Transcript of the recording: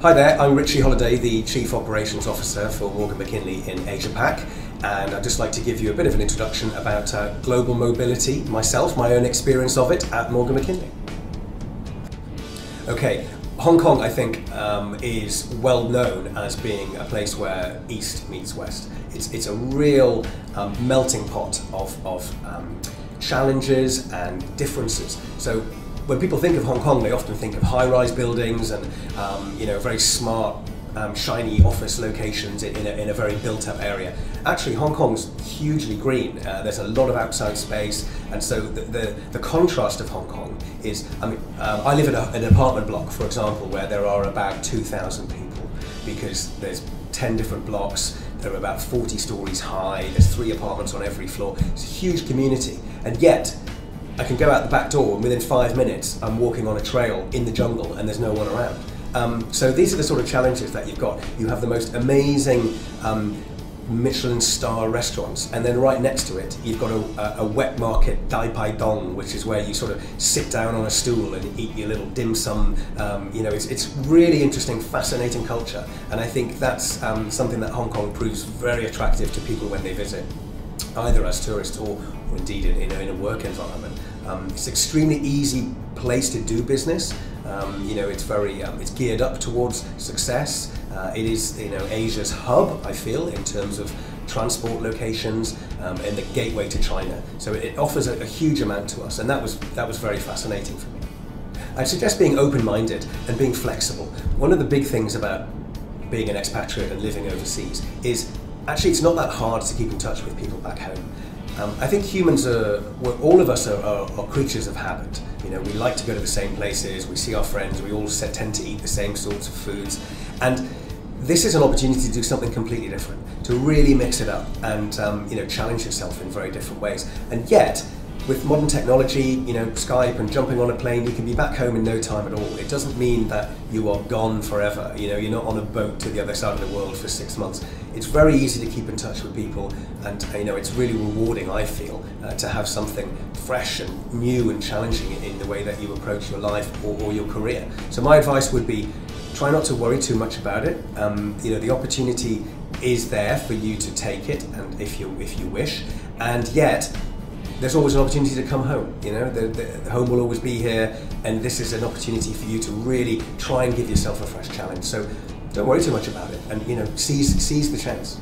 Hi there, I'm Richie Holliday, the Chief Operations Officer for Morgan McKinley in Asia Pac, and I'd just like to give you a bit of an introduction about global mobility, myself, my own experience of it at Morgan McKinley. Okay, Hong Kong, I think, is well known as being a place where East meets West. It's a real melting pot of challenges and differences. So when people think of Hong Kong, they often think of high-rise buildings and very smart, shiny office locations in a very built-up area. Actually, Hong Kong's hugely green. There's a lot of outside space, and so the contrast of Hong Kong is, I live in an apartment block, for example, where there are about 2,000 people, because there's 10 different blocks. There are about 40 stories high. There's 3 apartments on every floor. It's a huge community, and yet I can go out the back door and within 5 minutes I'm walking on a trail in the jungle and there's no one around. So these are the sort of challenges that you've got. You have the most amazing Michelin star restaurants, and then right next to it you've got a wet market, Dai Pai Dong, which is where you sort of sit down on a stool and eat your little dim sum. It's really interesting, fascinating culture, and I think that's something that Hong Kong proves very attractive to people when they visit, either as tourists or indeed in a work environment. It's an extremely easy place to do business. It's geared up towards success. It is Asia's hub, I feel, in terms of transport locations and the gateway to China. So it offers a huge amount to us, and that was very fascinating for me. I suggest being open-minded and being flexible. One of the big things about being an expatriate and living overseas is actually it's not that hard to keep in touch with people back home. I think humans all of us are creatures of habit. We like to go to the same places, we see our friends, we all tend to eat the same sorts of foods. And this is an opportunity to do something completely different, to really mix it up and challenge yourself in very different ways. And yet, with modern technology, Skype and jumping on a plane, you can be back home in no time at all. It doesn't mean that you are gone forever. You're not on a boat to the other side of the world for 6 months. It's very easy to keep in touch with people, and it's really rewarding, I feel, to have something fresh and new and challenging in the way that you approach your life or your career. So my advice would be, try not to worry too much about it. The opportunity is there for you to take it, and if you wish, and yet there's always an opportunity to come home. The home will always be here, and this is an opportunity for you to really try and give yourself a fresh challenge. So don't worry too much about it, and seize the chance.